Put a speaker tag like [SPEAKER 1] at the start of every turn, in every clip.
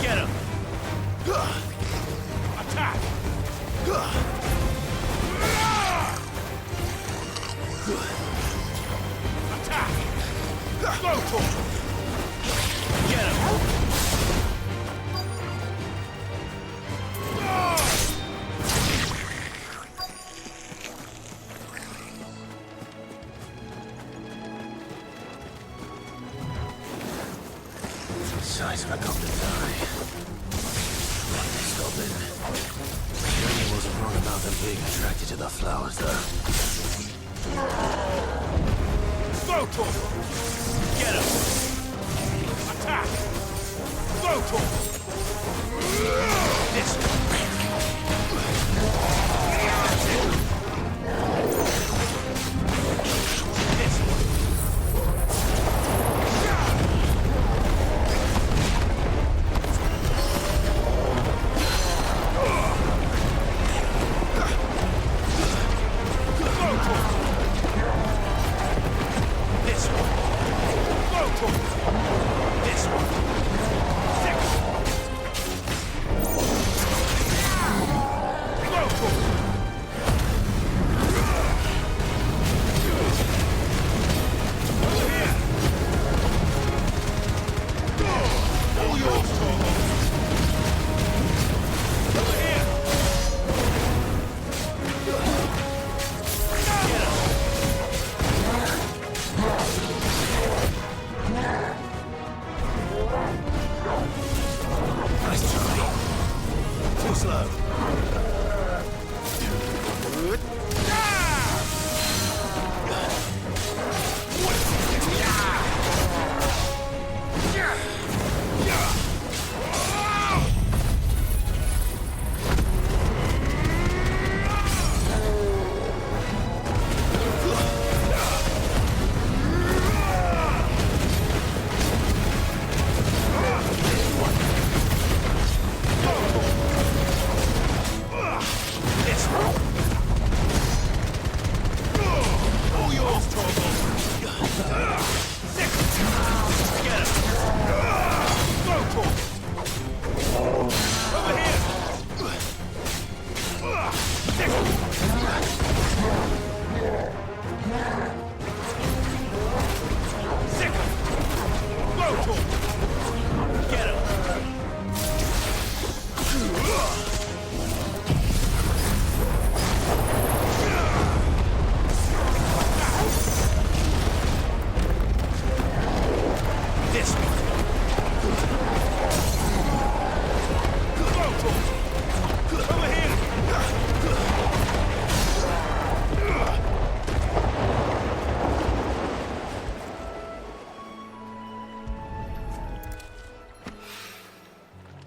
[SPEAKER 1] Get him! Attack! Attack! Go to him! Get him!
[SPEAKER 2] Size of a goblin's eye. This goblin. Johnny wasn't wrong about them being attracted to the flowers, though.
[SPEAKER 1] Go to him! Get him! Attack! Go to him! This one! This one!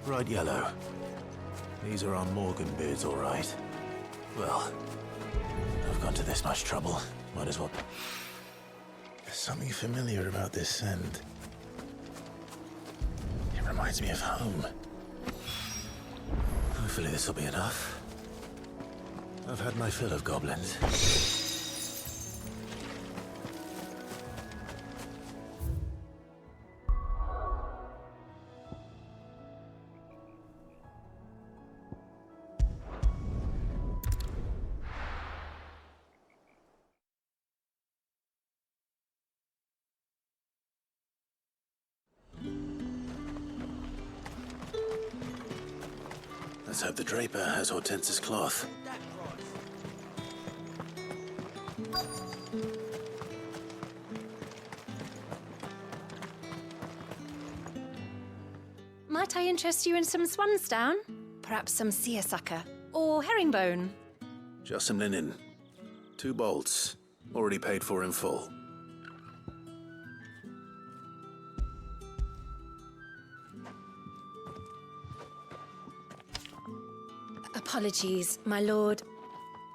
[SPEAKER 2] Bright yellow. These are our Morgan beards, all right. Well, I've gone to this much trouble. Might as well. There's something familiar about this scent. It reminds me of home. Hopefully this will be enough. I've had my fill of goblins. Let's hope the draper has Hortense's cloth.
[SPEAKER 3] Might I interest you in some swansdown? Perhaps some seersucker or herringbone?
[SPEAKER 2] Just some linen. 2 bolts. Already paid for in full.
[SPEAKER 3] Apologies, my lord,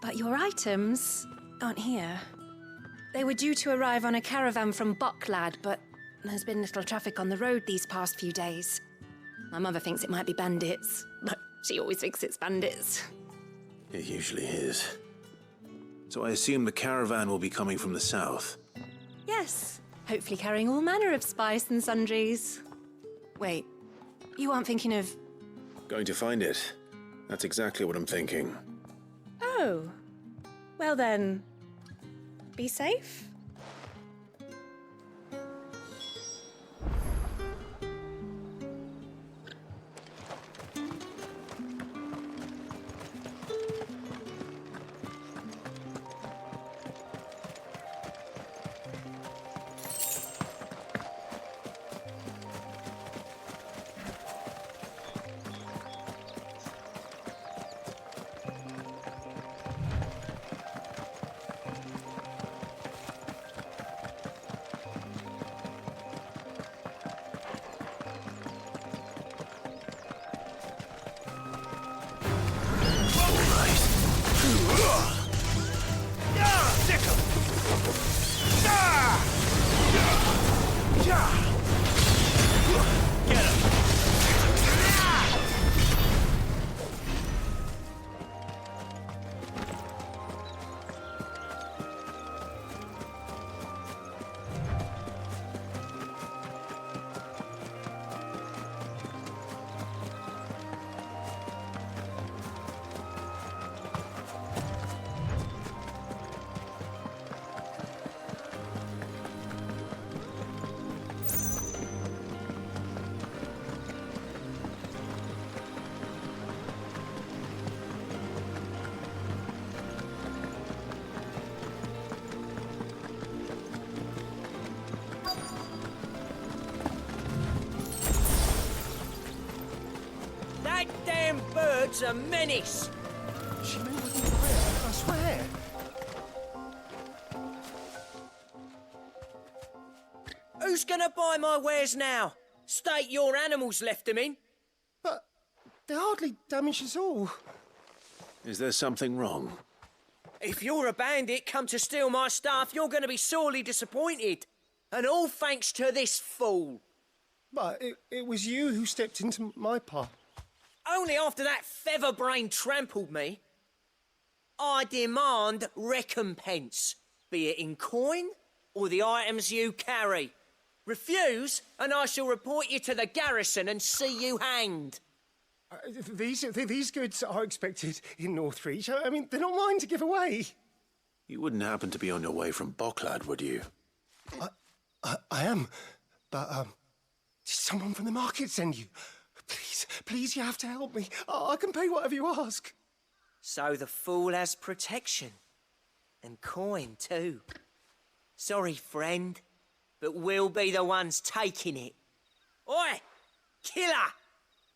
[SPEAKER 3] but your items aren't here. They were due to arrive on a caravan from Bocklad, but There's been little traffic on the road these past few days. My mother thinks it might be bandits, but she always thinks it's bandits.
[SPEAKER 2] It usually is. So I assume the caravan will be coming from the south.
[SPEAKER 3] Yes, hopefully carrying all manner of spice and sundries. Wait, you aren't thinking of...
[SPEAKER 2] Going to find it. That's exactly what I'm thinking.
[SPEAKER 3] Oh. Well then, be safe.
[SPEAKER 4] That damn bird's a menace!
[SPEAKER 1] She knew what you were, I swear.
[SPEAKER 4] Who's gonna buy my wares now? State your animals left them in.
[SPEAKER 1] But they hardly damaged us all.
[SPEAKER 2] Is there something wrong?
[SPEAKER 4] If you're a bandit come to steal my stuff, you're gonna be sorely disappointed. And all thanks to this fool.
[SPEAKER 1] But it was you who stepped into my path.
[SPEAKER 4] Only after that feather-brain trampled me. I demand recompense, be it in coin or the items you carry. Refuse, and I shall report you to the garrison and see you hanged.
[SPEAKER 1] These goods are expected in Northreach. I mean, they're not mine to give away.
[SPEAKER 2] You wouldn't happen to be on your way from Bocklad, would you?
[SPEAKER 1] I am, but did someone from the market send you? Please, you have to help me. I can pay whatever you ask.
[SPEAKER 4] So the fool has protection. And coin, too. Sorry, friend, but we'll be the ones taking it. Oi! Killer!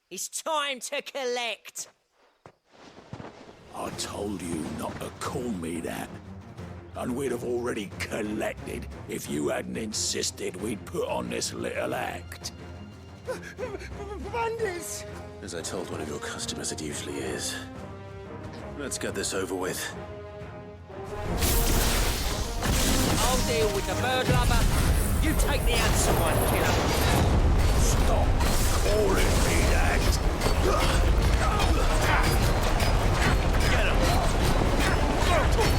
[SPEAKER 4] It's time to collect!
[SPEAKER 5] I told you not to call me that. And we'd have already collected if you hadn't insisted we'd put on this little act.
[SPEAKER 1] Bandits!
[SPEAKER 2] As I told one of your customers, it usually is. Let's get this over with.
[SPEAKER 4] I'll deal with the bird lover. You take the handsome one, killer.
[SPEAKER 5] Stop calling me that.
[SPEAKER 1] Get him! Go to him!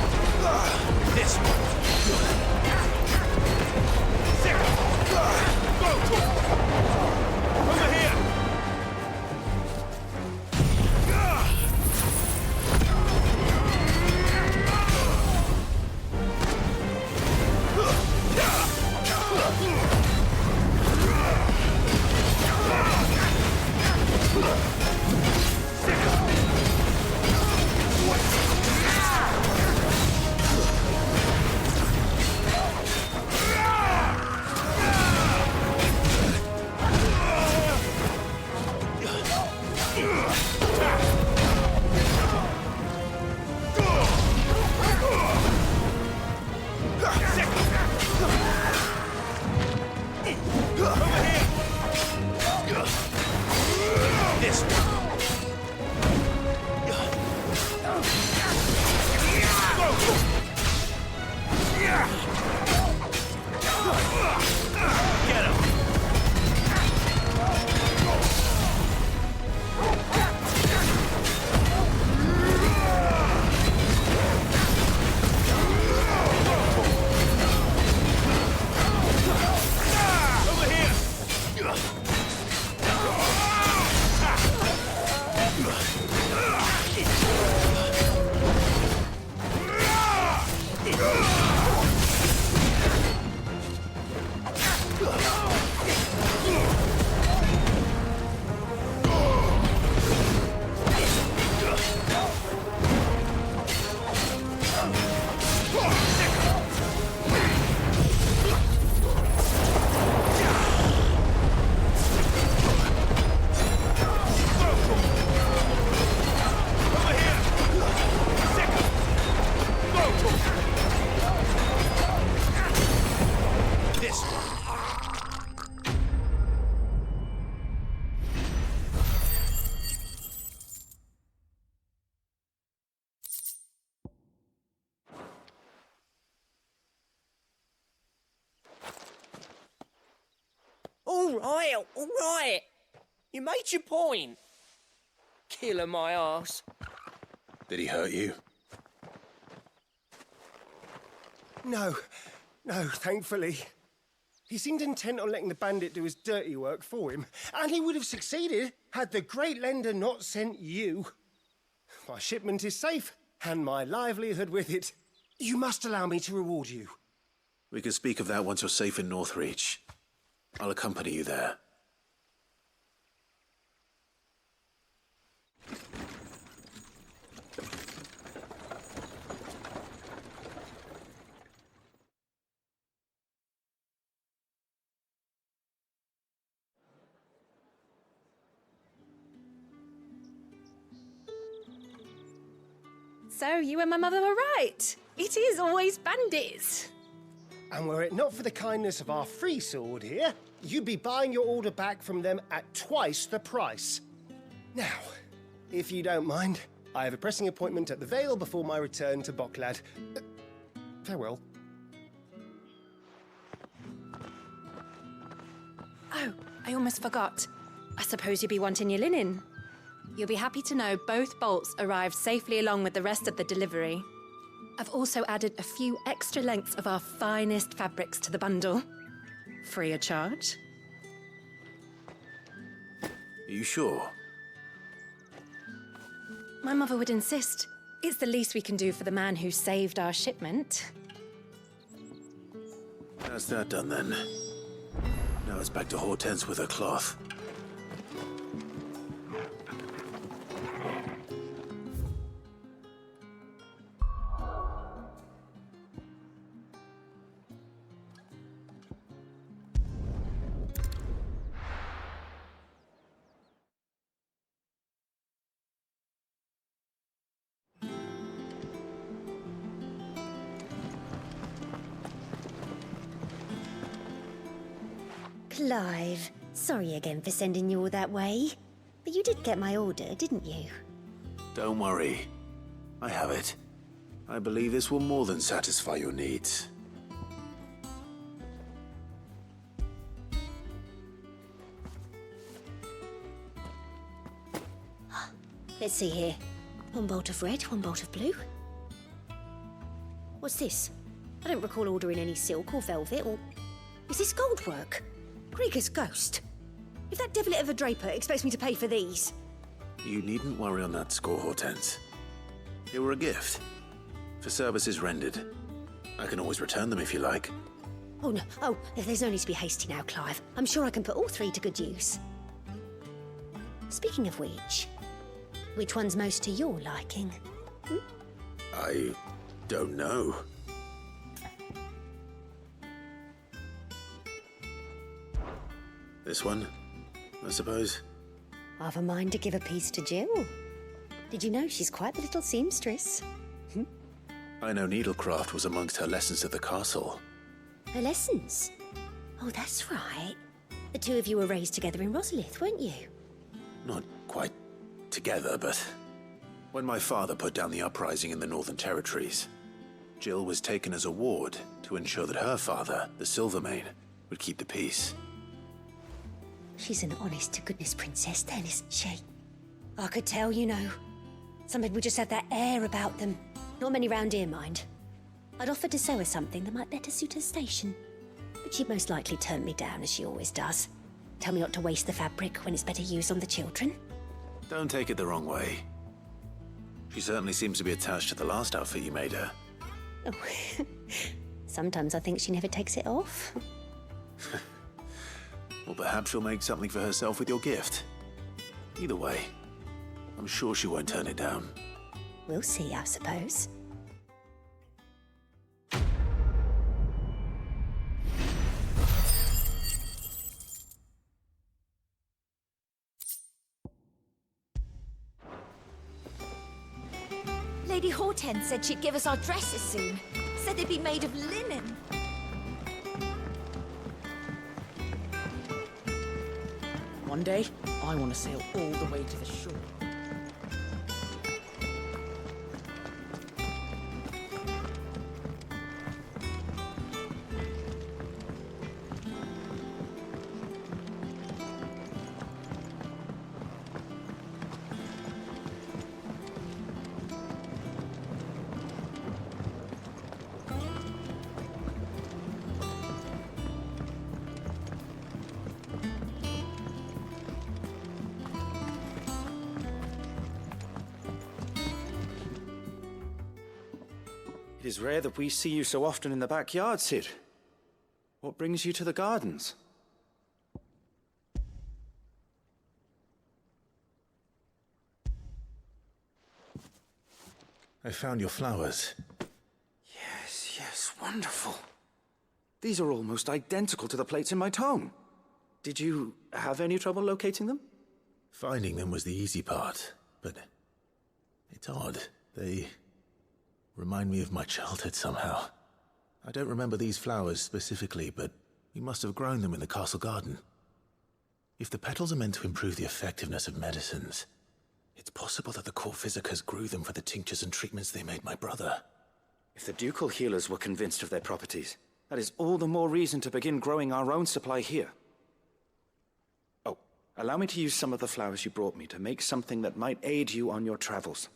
[SPEAKER 1] This one! Sick! Go to him! Over here!
[SPEAKER 4] all right. You made your point. Killer my ass.
[SPEAKER 2] Did he hurt you?
[SPEAKER 1] No, thankfully. He seemed intent on letting the bandit do his dirty work for him, and he would have succeeded had the great lender not sent you. My shipment is safe, and my livelihood with it. You must allow me to reward you.
[SPEAKER 2] We can speak of that once you're safe in Northreach. I'll accompany you there.
[SPEAKER 3] So, you and my mother were right. It is always bandits.
[SPEAKER 1] And were it not for the kindness of our free sword here, you'd be buying your order back from them at twice the price. Now, if you don't mind, I have a pressing appointment at the Vale before my return to Boklad. Farewell.
[SPEAKER 3] Oh, I almost forgot. I suppose you'll be wanting your linen. You'll be happy to know both bolts arrived safely along with the rest of the delivery. I've also added a few extra lengths of our finest fabrics to the bundle. Free of charge.
[SPEAKER 2] Are you sure?
[SPEAKER 3] My mother would insist. It's the least we can do for the man who saved our shipment.
[SPEAKER 2] That's that done then. Now it's back to Hortense with her cloth.
[SPEAKER 6] Clive, sorry again for sending you all that way. But you did get my order, didn't you?
[SPEAKER 2] Don't worry. I have it. I believe this will more than satisfy your needs.
[SPEAKER 6] Let's see here. One bolt of red, one bolt of blue. What's this? I don't recall ordering any silk or velvet or... Is this gold work? Krieger's ghost. If that devilet of a draper expects me to pay for these...
[SPEAKER 2] You needn't worry on that score, Hortense. They were a gift. For services rendered. I can always return them if you like.
[SPEAKER 6] Oh, no. Oh, there's no need to be hasty now, Clive. I'm sure I can put all three to good use. Speaking of which one's most to your liking?
[SPEAKER 2] I don't know. This one, I suppose.
[SPEAKER 6] I've a mind to give a piece to Jill. Did you know she's quite the little seamstress?
[SPEAKER 2] I know needlecraft was amongst her lessons at the castle.
[SPEAKER 6] Her lessons? Oh, that's right. The two of you were raised together in Rosalith, weren't you?
[SPEAKER 2] Not quite together, but when my father put down the uprising in the Northern Territories, Jill was taken as a ward to ensure that her father, the Silvermane, would keep the peace.
[SPEAKER 6] She's an honest-to-goodness princess then, isn't she? I could tell, you know. Some people just have that air about them. Not many round here, mind. I'd offered to sew her something that might better suit her station. But she'd most likely turn me down, as she always does. Tell me not to waste the fabric when it's better used on the children.
[SPEAKER 2] Don't take it the wrong way. She certainly seems to be attached to the last outfit you made her.
[SPEAKER 6] Oh. Sometimes I think she never takes it off.
[SPEAKER 2] Or perhaps she'll make something for herself with your gift. Either way, I'm sure she won't turn it down.
[SPEAKER 6] We'll see, I suppose.
[SPEAKER 7] Lady Hortense said she'd give us our dresses soon. Said they'd be made of linen.
[SPEAKER 8] One day, I want to sail all the way to the shore.
[SPEAKER 9] It is rare that we see you so often in the backyard, Sid. What brings you to the gardens?
[SPEAKER 2] I found your flowers.
[SPEAKER 9] Yes, wonderful. These are almost identical to the plates in my tome. Did you have any trouble locating them?
[SPEAKER 2] Finding them was the easy part, but it's odd. They remind me of my childhood somehow. I don't remember these flowers specifically, but we must have grown them in the castle garden. If the petals are meant to improve the effectiveness of medicines, it's possible that the court physicers grew them for the tinctures and treatments they made my brother.
[SPEAKER 9] If the ducal healers were convinced of their properties, that is all the more reason to begin growing our own supply here. Oh, allow me to use some of the flowers you brought me to make something that might aid you on your travels.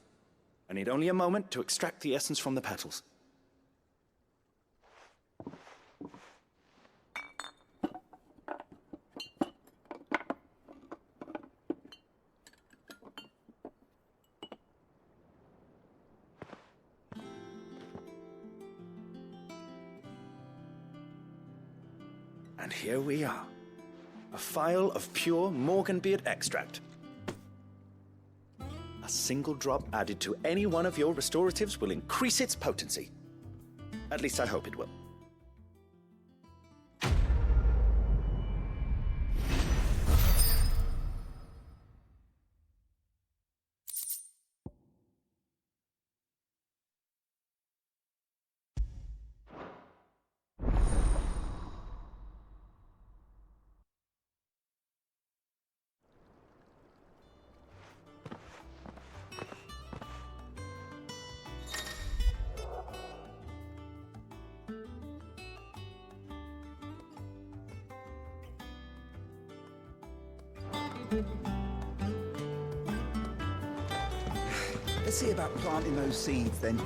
[SPEAKER 9] I need only a moment to extract the essence from the petals. And here we are. A phial of pure Morganbeard extract. A single drop added to any one of your restoratives will increase its potency. At least I hope it will.
[SPEAKER 10] Let's see about planting those seeds then.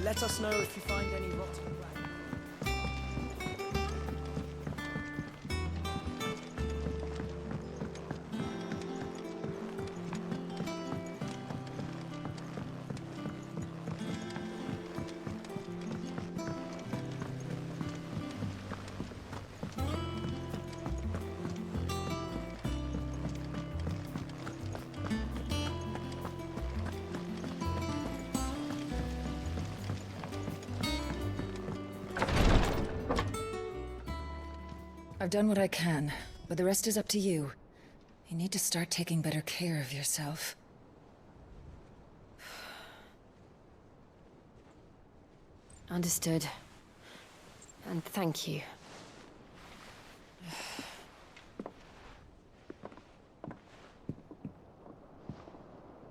[SPEAKER 4] Let us know if you find any rotten grass.
[SPEAKER 8] I've done what I can, but the rest is up to you. You need to start taking better care of yourself.
[SPEAKER 3] Understood. And thank you.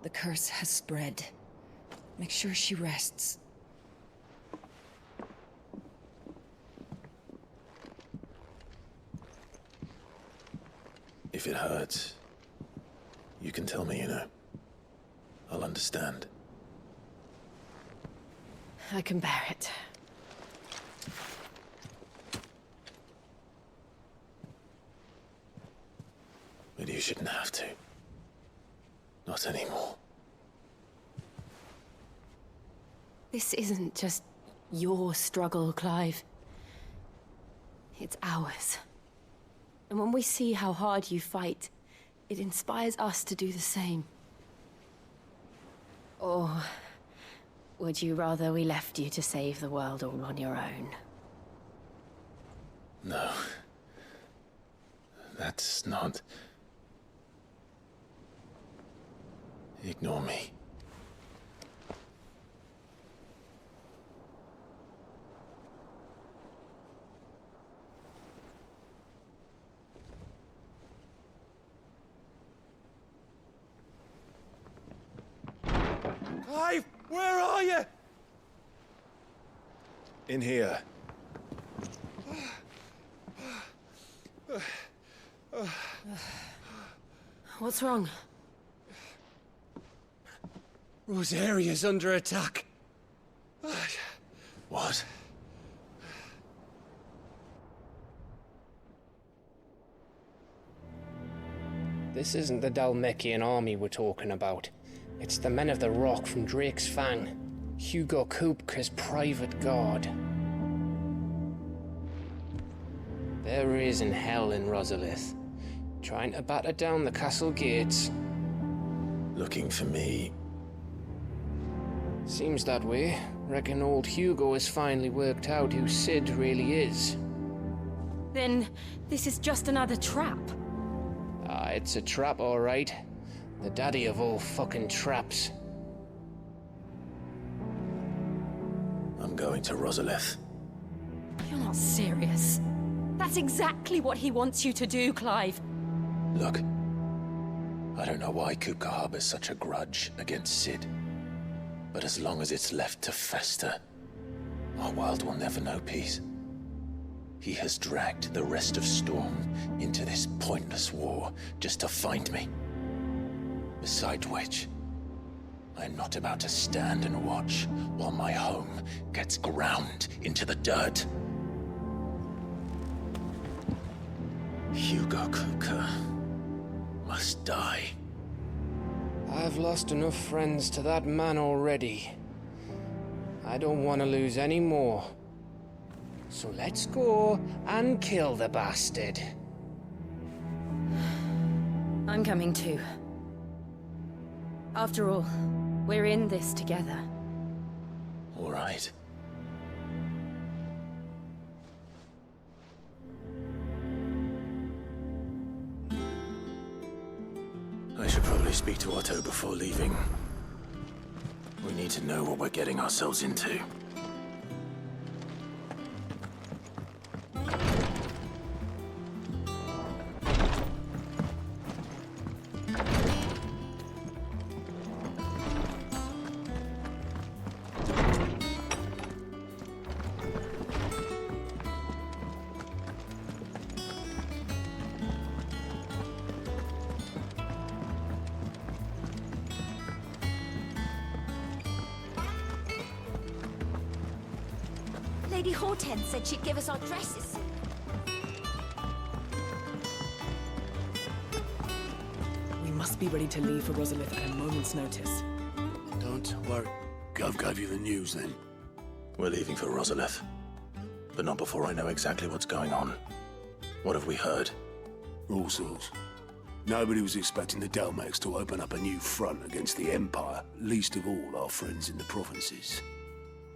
[SPEAKER 8] The curse has spread. Make sure she rests.
[SPEAKER 2] If it hurts, you can tell me, you know. I'll understand.
[SPEAKER 3] I can bear it.
[SPEAKER 2] But you shouldn't have to. Not anymore.
[SPEAKER 3] This isn't just your struggle, Clive. It's ours. And when we see how hard you fight, it inspires us to do the same. Or would you rather we left you to save the world all on your own?
[SPEAKER 2] No. That's not... Ignore me.
[SPEAKER 9] Clive, where are you?
[SPEAKER 2] In here.
[SPEAKER 3] What's wrong?
[SPEAKER 1] Rosaria's under attack.
[SPEAKER 2] What?
[SPEAKER 11] This isn't the Dalmekian army we're talking about. It's the men of the Rock from Drake's Fang. Hugo Kupka's private guard. There is in hell in Rosalith, trying to batter down the castle gates.
[SPEAKER 2] Looking for me?
[SPEAKER 11] Seems that way. Reckon old Hugo has finally worked out who Sid really is.
[SPEAKER 7] Then this is just another trap.
[SPEAKER 11] Ah, it's a trap, all right. The daddy of all fucking traps.
[SPEAKER 2] I'm going to Rosalith.
[SPEAKER 7] You're not serious. That's exactly what he wants you to do, Clive.
[SPEAKER 2] Look, I don't know why Kupka harbors such a grudge against Sid. But as long as it's left to fester, our world will never know peace. He has dragged the rest of Storm into this pointless war just to find me. Besides which, I'm not about to stand and watch while my home gets ground into the dirt. Hugo Kupka must die.
[SPEAKER 11] I've lost enough friends to that man already. I don't want to lose any more. So let's go and kill the bastard.
[SPEAKER 7] I'm coming too. After all, we're in this together.
[SPEAKER 2] All right. I should probably speak to Otto before leaving. We need to know what we're getting ourselves into.
[SPEAKER 7] Lady Hortense said she'd give us our dresses.
[SPEAKER 12] We must be ready to leave for Rosalith at a moment's notice.
[SPEAKER 5] Don't worry. Gov gave you the news then.
[SPEAKER 2] We're leaving for Rosalith. But not before I know exactly what's going on. What have we heard?
[SPEAKER 5] All sorts. Nobody was expecting the Dalmeks to open up a new front against the Empire, least of all our friends in the provinces.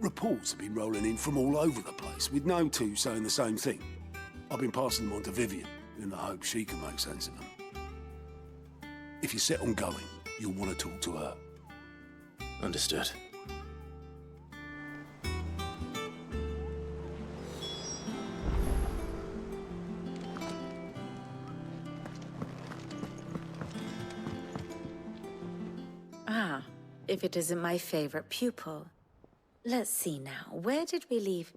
[SPEAKER 5] Reports have been rolling in from all over the place, with no two saying the same thing. I've been passing them on to Vivian, in the hope she can make sense of them. If you're set on going, you'll want to talk to her.
[SPEAKER 2] Understood.
[SPEAKER 13] Ah, if it isn't my favorite pupil. Let's see now, where did we leave?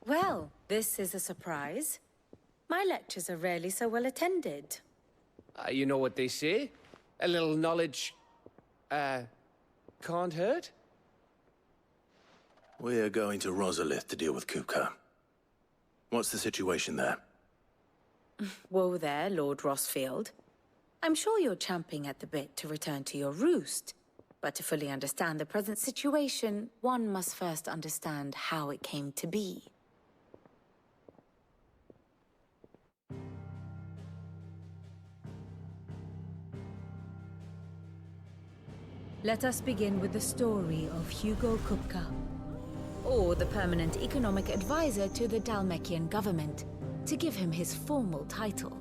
[SPEAKER 13] Well, this is a surprise. My lectures are rarely so well attended.
[SPEAKER 11] You know what they say? A little knowledge, can't hurt?
[SPEAKER 2] We're going to Rosalith to deal with Kupka. What's the situation there?
[SPEAKER 13] Whoa there, Lord Rossfield. I'm sure you're champing at the bit to return to your roost. But to fully understand the present situation, one must first understand how it came to be.
[SPEAKER 14] Let us begin with the story of Hugo Kupka,
[SPEAKER 13] Or the permanent economic advisor to the Dalmekian government, to give him his formal title.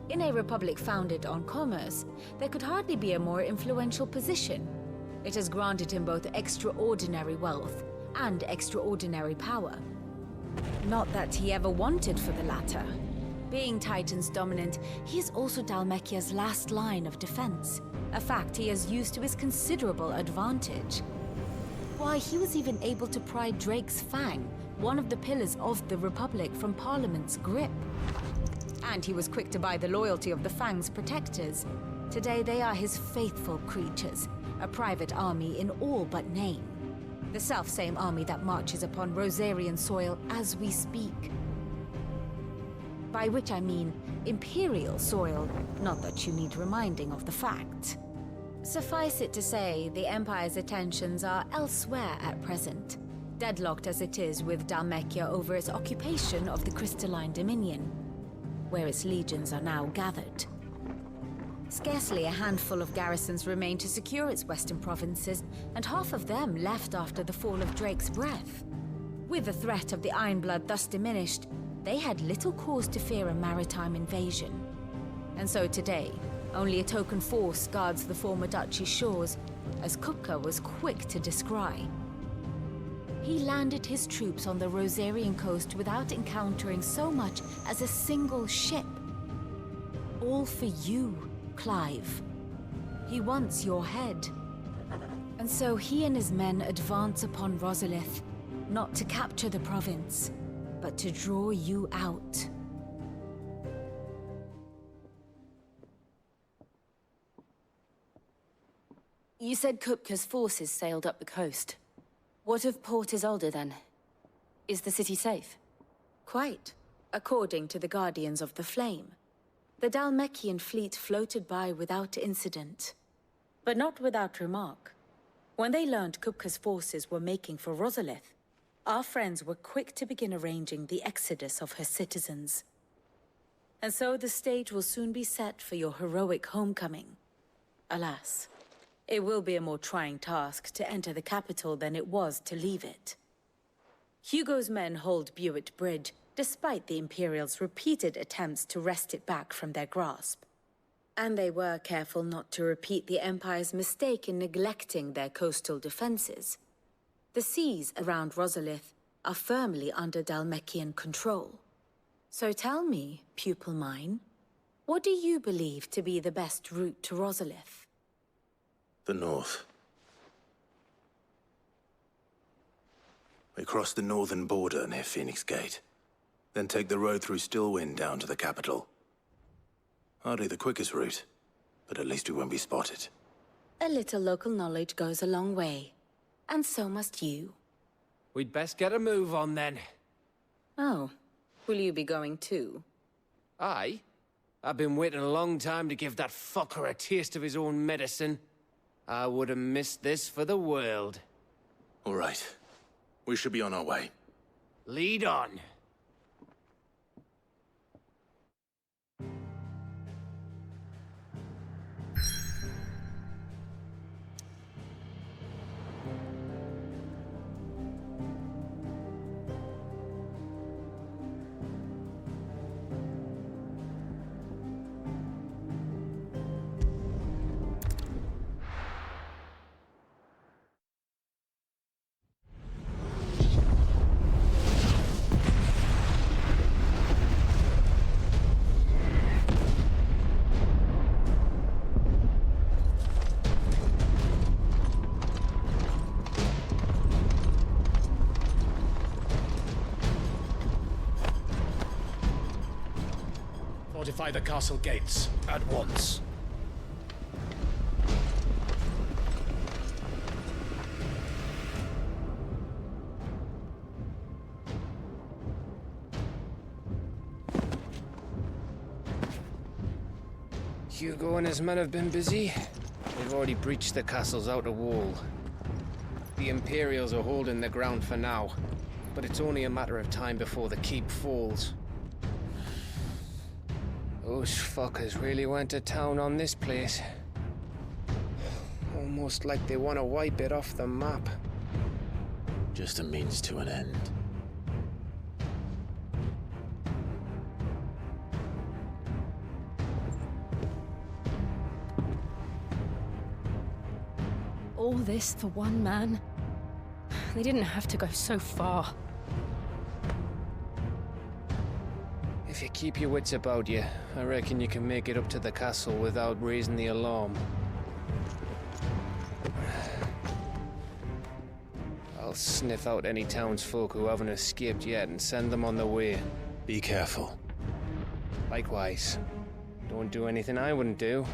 [SPEAKER 13] In a republic founded on commerce, there could hardly be a more influential position. It has granted him both extraordinary wealth and extraordinary power. Not that he ever wanted for the latter. Being Titan's dominant, he is also Dalmekia's last line of defense, a fact he has used to his considerable advantage. Why, he was even able to pry Drake's Fang, one of the pillars of the Republic, from Parliament's grip. And he was quick to buy the loyalty of the Fang's protectors, Today they are his faithful creatures, a private army in all but name. The self-same army that marches upon Rosarian soil as we speak. By which I mean Imperial soil, not that you need reminding of the fact. Suffice it to say, the Empire's attentions are elsewhere at present, deadlocked as it is with Dhalmekia over its occupation of the Crystalline Dominion, where its legions are now gathered. Scarcely a handful of garrisons remain to secure its western provinces, and half of them left after the fall of Drake's Breath. With the threat of the Ironblood thus diminished, they had little cause to fear a maritime invasion. And so today, only a token force guards the former duchy's shores, as Kupka was quick to descry. He landed his troops on the Rosarian coast without encountering so much as a single ship. All for you, Clive. He wants your head. And so he and his men advance upon Rosalith, not to capture the province, but to draw you out.
[SPEAKER 15] You said Kupka's forces sailed up the coast. What of Port Isolde, then? Is the city safe?
[SPEAKER 13] Quite, according to the Guardians of the Flame. The Dhalmekian fleet floated by without incident. But not without remark. When they learned Kupka's forces were making for Rosalith, our friends were quick to begin arranging the exodus of her citizens. And so the stage will soon be set for your heroic homecoming. Alas, it will be a more trying task to enter the capital than it was to leave it. Hugo's men hold Buett Bridge, despite the Imperials' repeated attempts to wrest it back from their grasp. And they were careful not to repeat the Empire's mistake in neglecting their coastal defenses. The seas around Rosalith are firmly under Dhalmekian control. So tell me, pupil mine, what do you believe to be the best route to Rosalith?
[SPEAKER 2] The north. We cross the northern border near Phoenix Gate. Then take the road through Stillwind down to the capital. Hardly the quickest route, but at least we won't be spotted.
[SPEAKER 13] A little local knowledge goes a long way. And so must you.
[SPEAKER 11] We'd best get a move on, then.
[SPEAKER 13] Oh, will you be going too?
[SPEAKER 11] Aye. I've been waiting a long time to give that fucker a taste of his own medicine. I would have missed this for the world.
[SPEAKER 2] All right. We should be on our way.
[SPEAKER 11] Lead on.
[SPEAKER 16] Fortify the castle gates, at once.
[SPEAKER 11] Hugo and his men have been busy. They've already breached the castle's outer wall. The Imperials are holding the ground for now, but it's only a matter of time before the keep falls. Those fuckers really went to town on this place. Almost like they want to wipe it off the map.
[SPEAKER 2] Just a means to an end.
[SPEAKER 7] All this for one man? They didn't have to go so far.
[SPEAKER 11] If you keep your wits about you, I reckon you can make it up to the castle without raising the alarm. I'll sniff out any townsfolk who haven't escaped yet and send them on their way.
[SPEAKER 2] Be careful.
[SPEAKER 11] Likewise. Don't do anything I wouldn't do.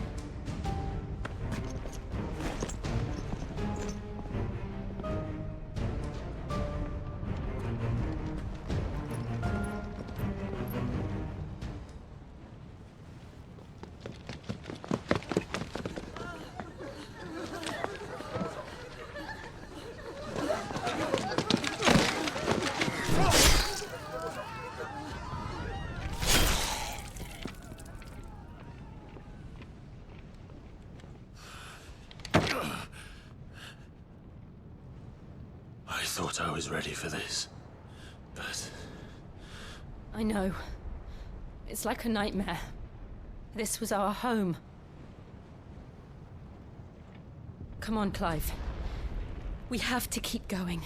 [SPEAKER 2] thought I was ready for this. But...
[SPEAKER 7] I know. It's like a nightmare. This was our home. Come on, Clive. We have to keep going.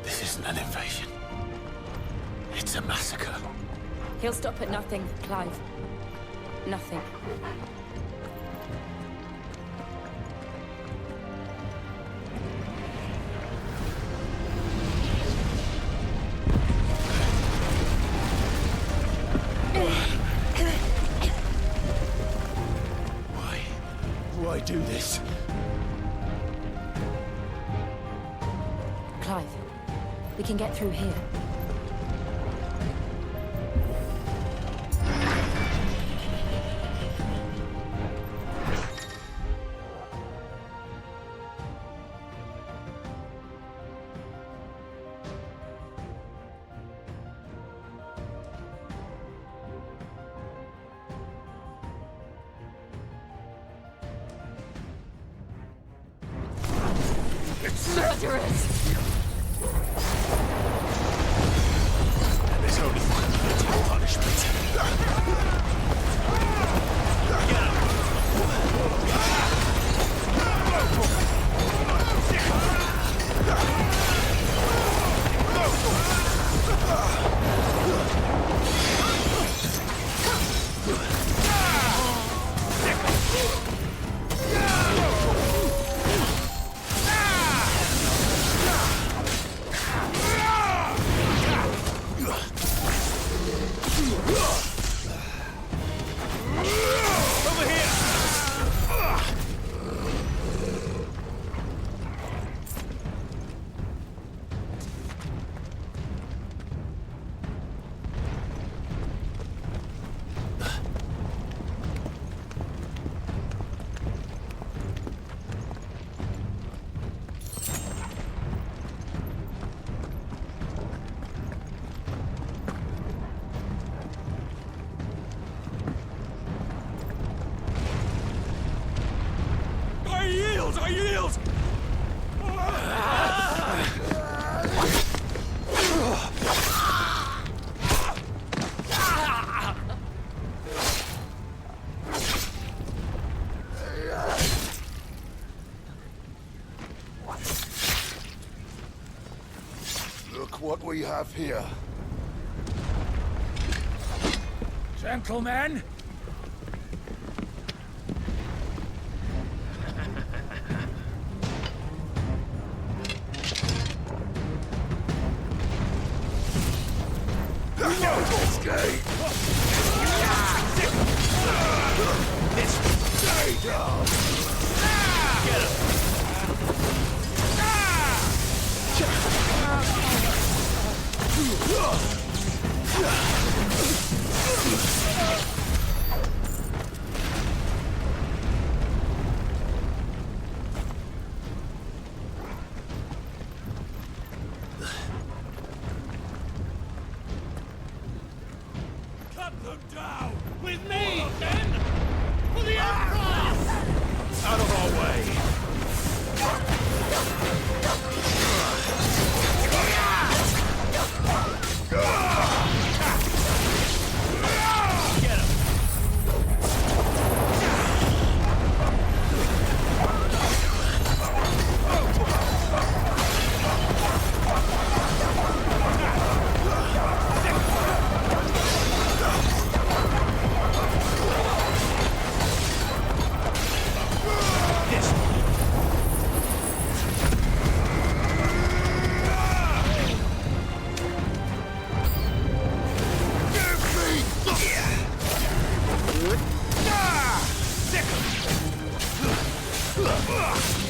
[SPEAKER 2] This isn't an invasion. It's a massacre.
[SPEAKER 15] He'll stop at nothing, Clive. Nothing.
[SPEAKER 2] Why do this?
[SPEAKER 15] Clive, we can get through here.
[SPEAKER 7] Murderers!
[SPEAKER 2] There's only one little punishment.
[SPEAKER 17] I yield!
[SPEAKER 5] Look what we have here.
[SPEAKER 17] Gentlemen! Cut them down! With me, then! For the Emperor! Out of our way! Get him!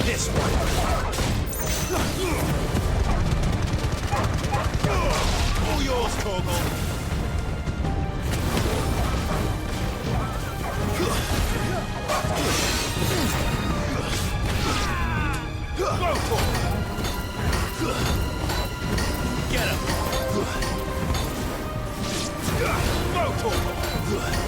[SPEAKER 17] This one. All yours, Torgal. Get him! Go for it!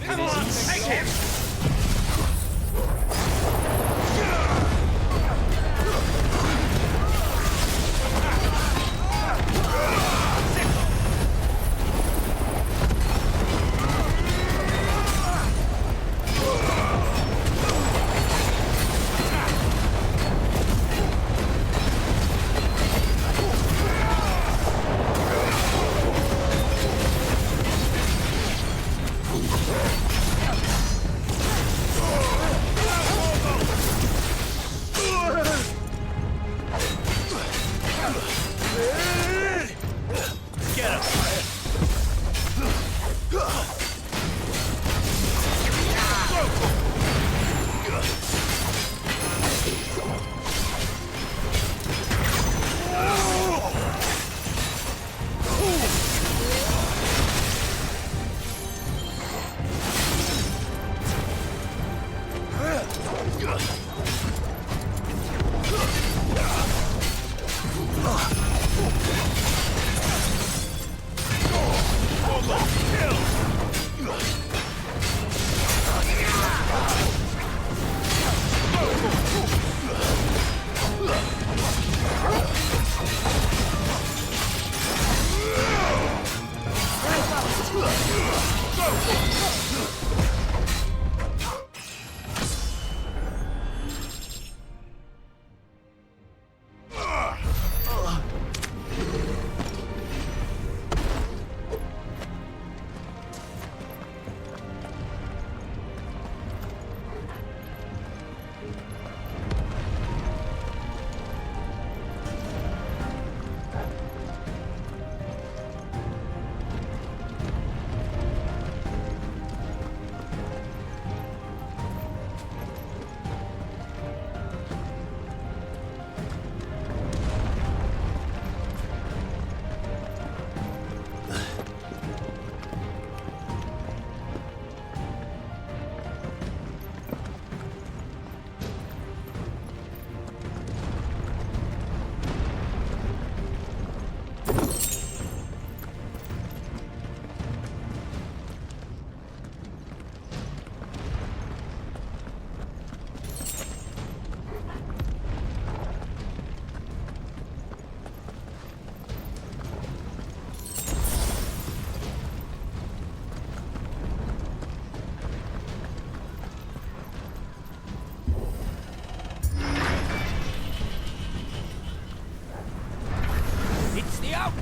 [SPEAKER 17] Come on, take him!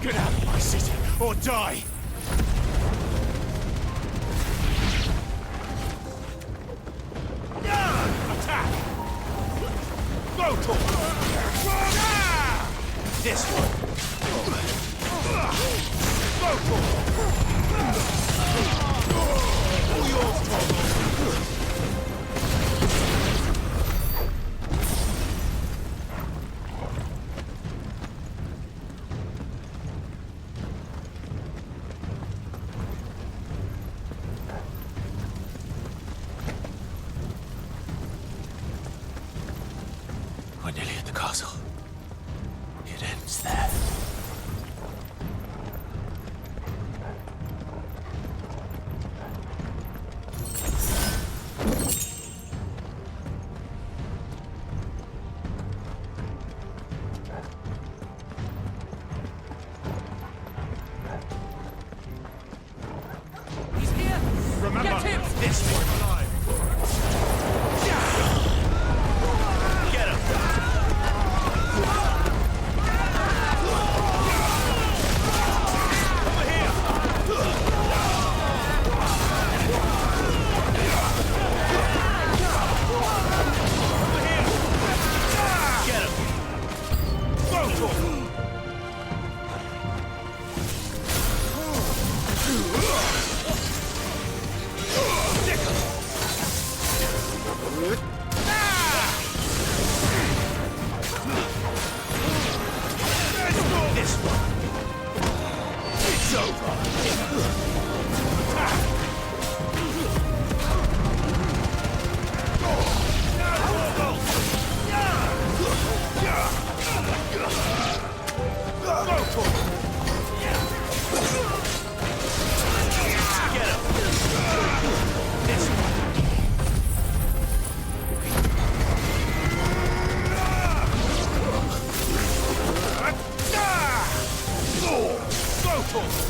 [SPEAKER 17] Get out of my city, or die! Attack! Go to this one! Go for all yours,
[SPEAKER 2] We're nearly at the castle. It ends there.
[SPEAKER 17] Remember, this one alive. Get him. Over here. Over here. Get him. Go for him. This one. It's over. Get him. This one. Go for it!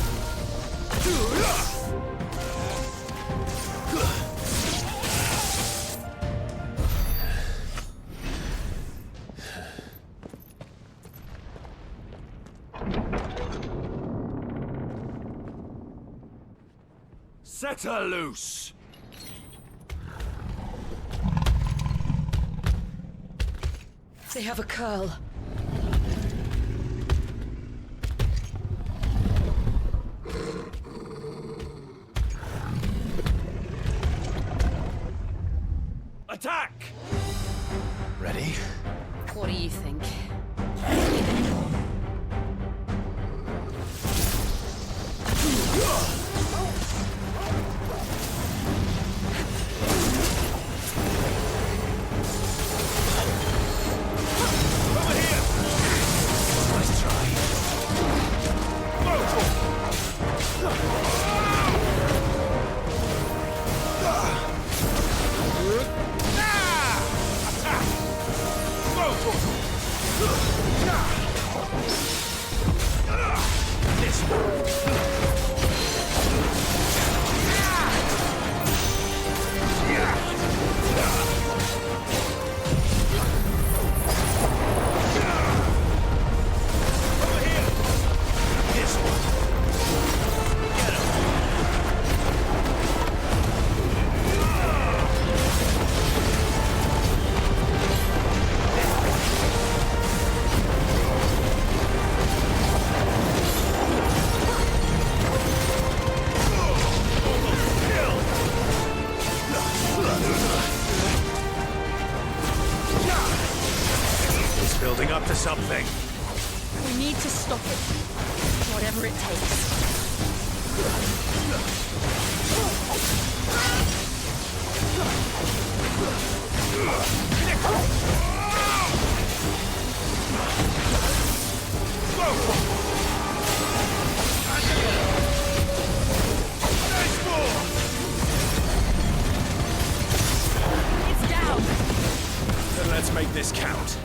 [SPEAKER 17] Set her loose!
[SPEAKER 8] They have a curl.
[SPEAKER 17] Attack!
[SPEAKER 2] Ready?
[SPEAKER 15] What do you think?
[SPEAKER 17] Over here!
[SPEAKER 2] Nice try.
[SPEAKER 17] Go for it! Attack! Go for it! This one. Over here! This one. Get him!
[SPEAKER 2] It's building up to something.
[SPEAKER 7] We need to stop it. Whatever it takes.
[SPEAKER 17] It's down!
[SPEAKER 2] Then let's make this count.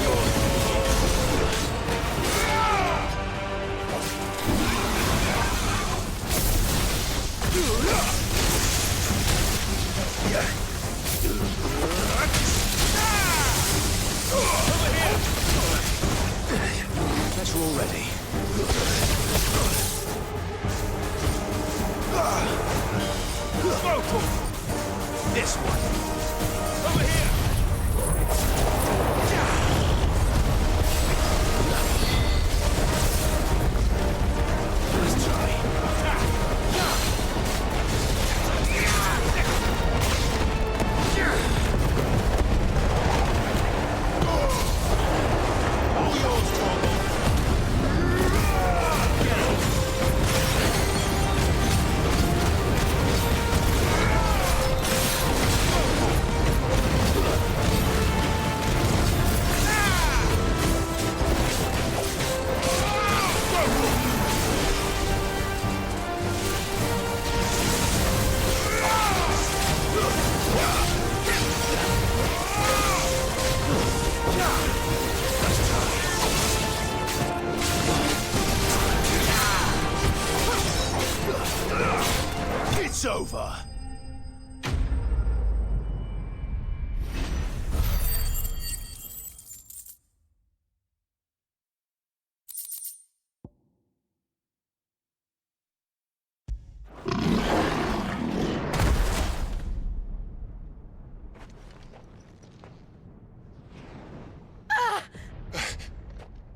[SPEAKER 17] Yours.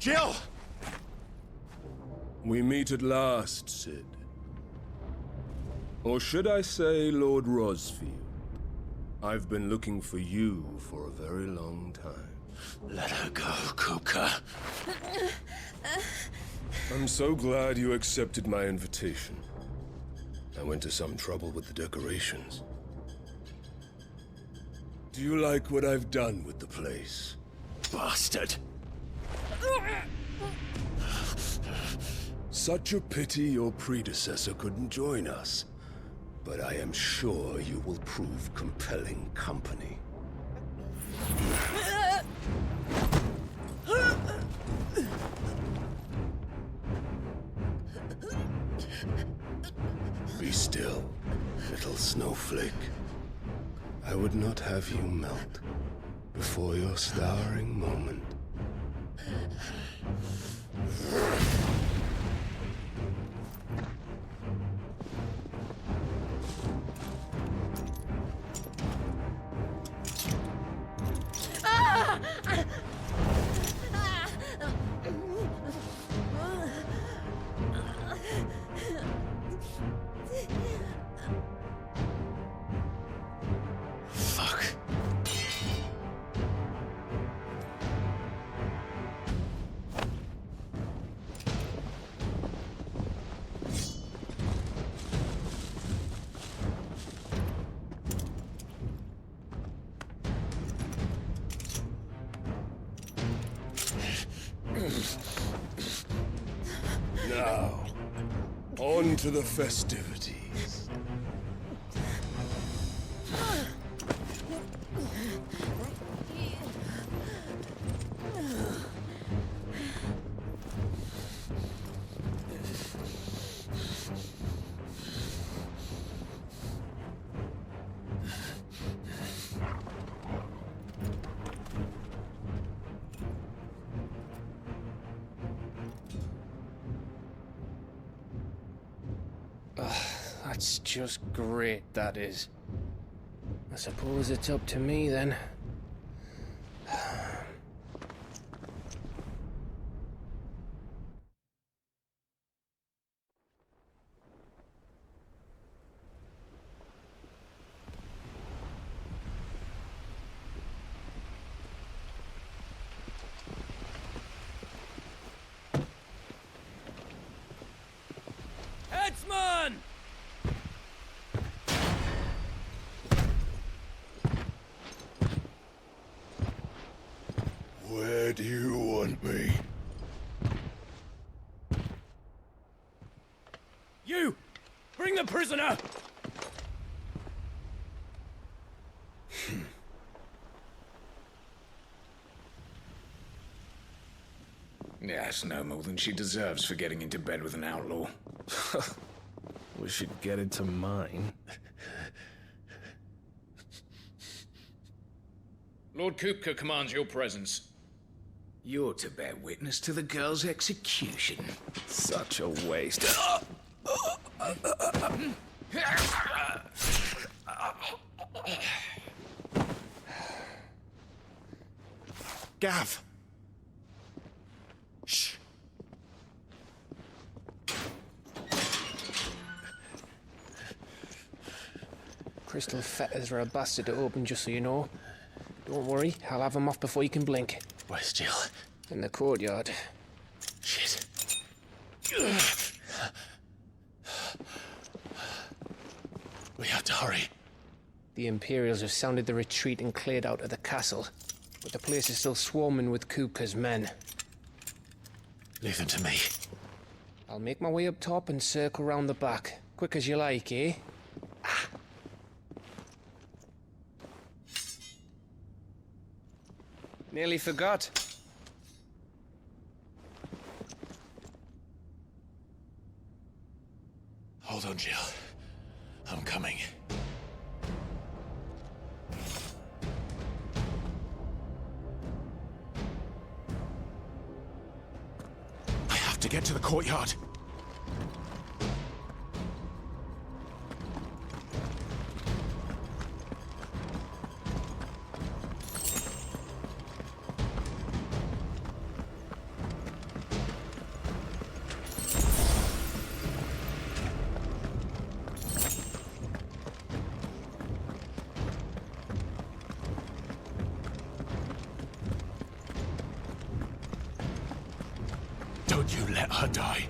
[SPEAKER 2] Jill!
[SPEAKER 5] We meet at last, Sid. Or should I say, Lord Rosfield? I've been looking for you for a very long time.
[SPEAKER 2] Let her go, Kupka.
[SPEAKER 5] I'm so glad you accepted my invitation. I went to some trouble with the decorations. Do you like what I've done with the place?
[SPEAKER 2] Bastard!
[SPEAKER 5] Such a pity your predecessor couldn't join us. But I am sure you will prove compelling company. Be still, little snowflake. I would not have you melt before your starring moment.
[SPEAKER 2] Fuck.
[SPEAKER 5] Now, on to the festivities.
[SPEAKER 11] That's just great, that is. I suppose it's up to me then.
[SPEAKER 17] Headsman!
[SPEAKER 5] Where do you want me?
[SPEAKER 17] You! Bring the prisoner!
[SPEAKER 2] Yes, no more than she deserves for getting into bed with an outlaw.
[SPEAKER 1] We should get into mine.
[SPEAKER 16] Lord Kupka commands your presence.
[SPEAKER 2] You're to bear witness to the girl's execution.
[SPEAKER 1] Such a waste. Gav! Shh.
[SPEAKER 11] Crystal fetters are a bastard to open, just so you know. Don't worry, I'll have them off before you can blink.
[SPEAKER 2] Where's Jill?
[SPEAKER 11] In the courtyard.
[SPEAKER 2] Shit. We have to hurry.
[SPEAKER 11] The Imperials have sounded the retreat and cleared out of the castle. But the place is still swarming with Kupka's men.
[SPEAKER 2] Leave them to me.
[SPEAKER 11] I'll make my way up top and circle round the back. Quick as you like, eh? Nearly forgot.
[SPEAKER 2] Hold on, Jill. I'm coming. I have to get to the courtyard.
[SPEAKER 17] could you let her die?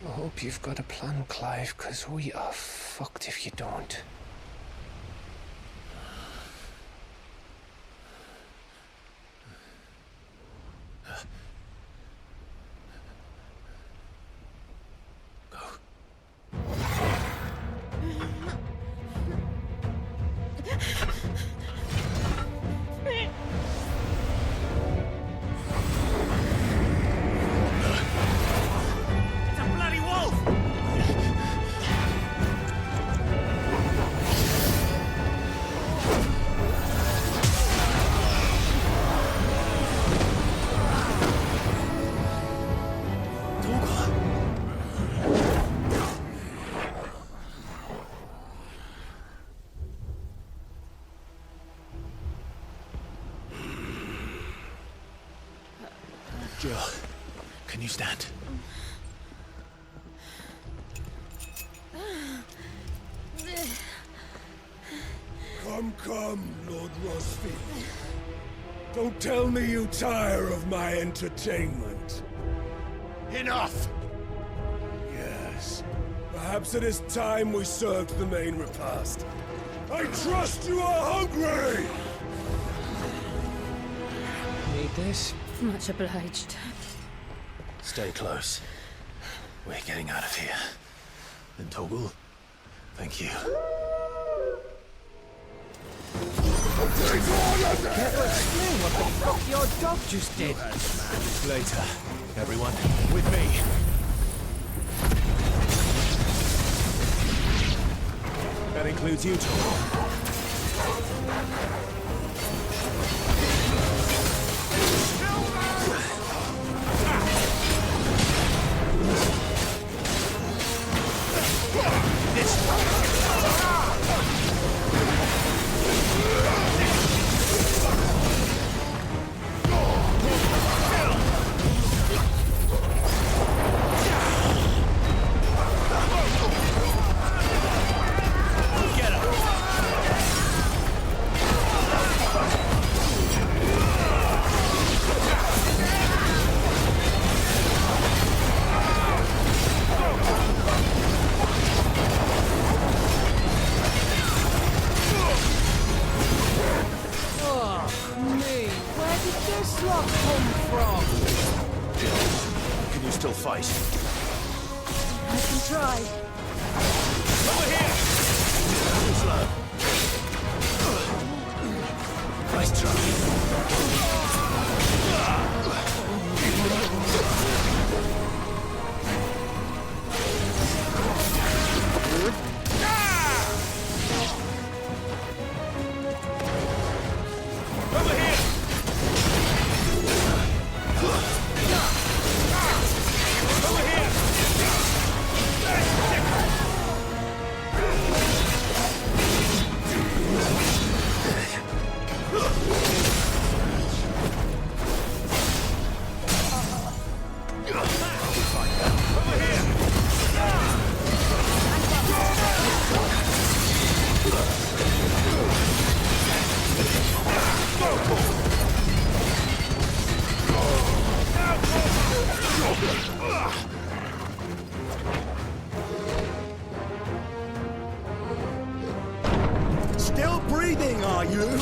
[SPEAKER 11] I hope you've got a plan, Clive, because we are fucked if you don't.
[SPEAKER 2] Jill, can you stand?
[SPEAKER 5] Come, Lord Rosfield. Don't tell me you tire of my entertainment.
[SPEAKER 17] Enough!
[SPEAKER 5] Yes. Perhaps it is time we served the main repast. I trust you are hungry!
[SPEAKER 11] Need this?
[SPEAKER 7] Much obliged.
[SPEAKER 2] Stay close. We're getting out of here. And Toggle, thank you.
[SPEAKER 11] Explain what the fuck your dog just did.
[SPEAKER 2] Later, everyone, with me. That includes you, Toggle.
[SPEAKER 10] Still breathing, are you?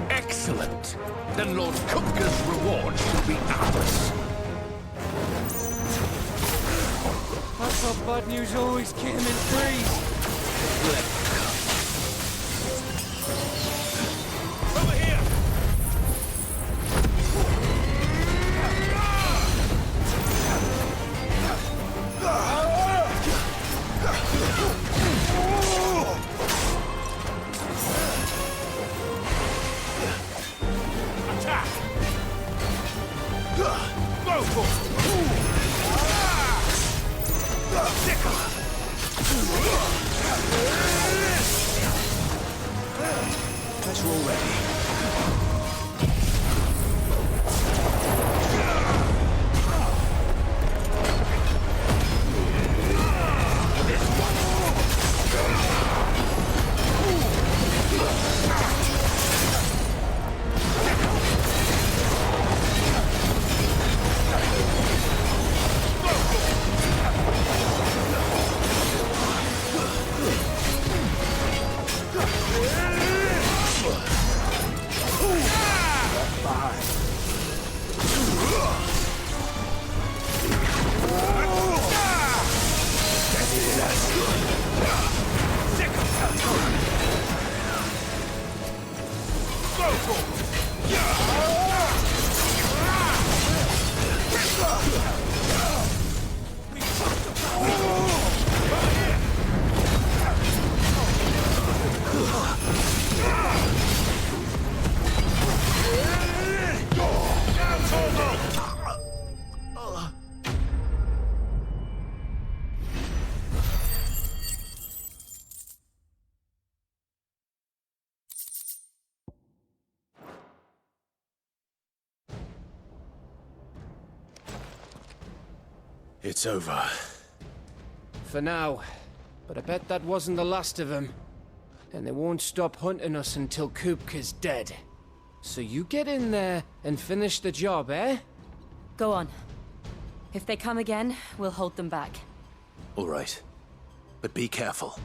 [SPEAKER 17] Excellent. Then Lord Kupka's reward shall be ours.
[SPEAKER 11] I thought bad news always came in threes.
[SPEAKER 17] Over here! Attack! Go for it!
[SPEAKER 2] Better already. It's over.
[SPEAKER 11] For now. But I bet that wasn't the last of them. And they won't stop hunting us until Kupka's dead. So you get in there and finish the job, eh?
[SPEAKER 15] Go on. If they come again, we'll hold them back.
[SPEAKER 2] All right. But be careful.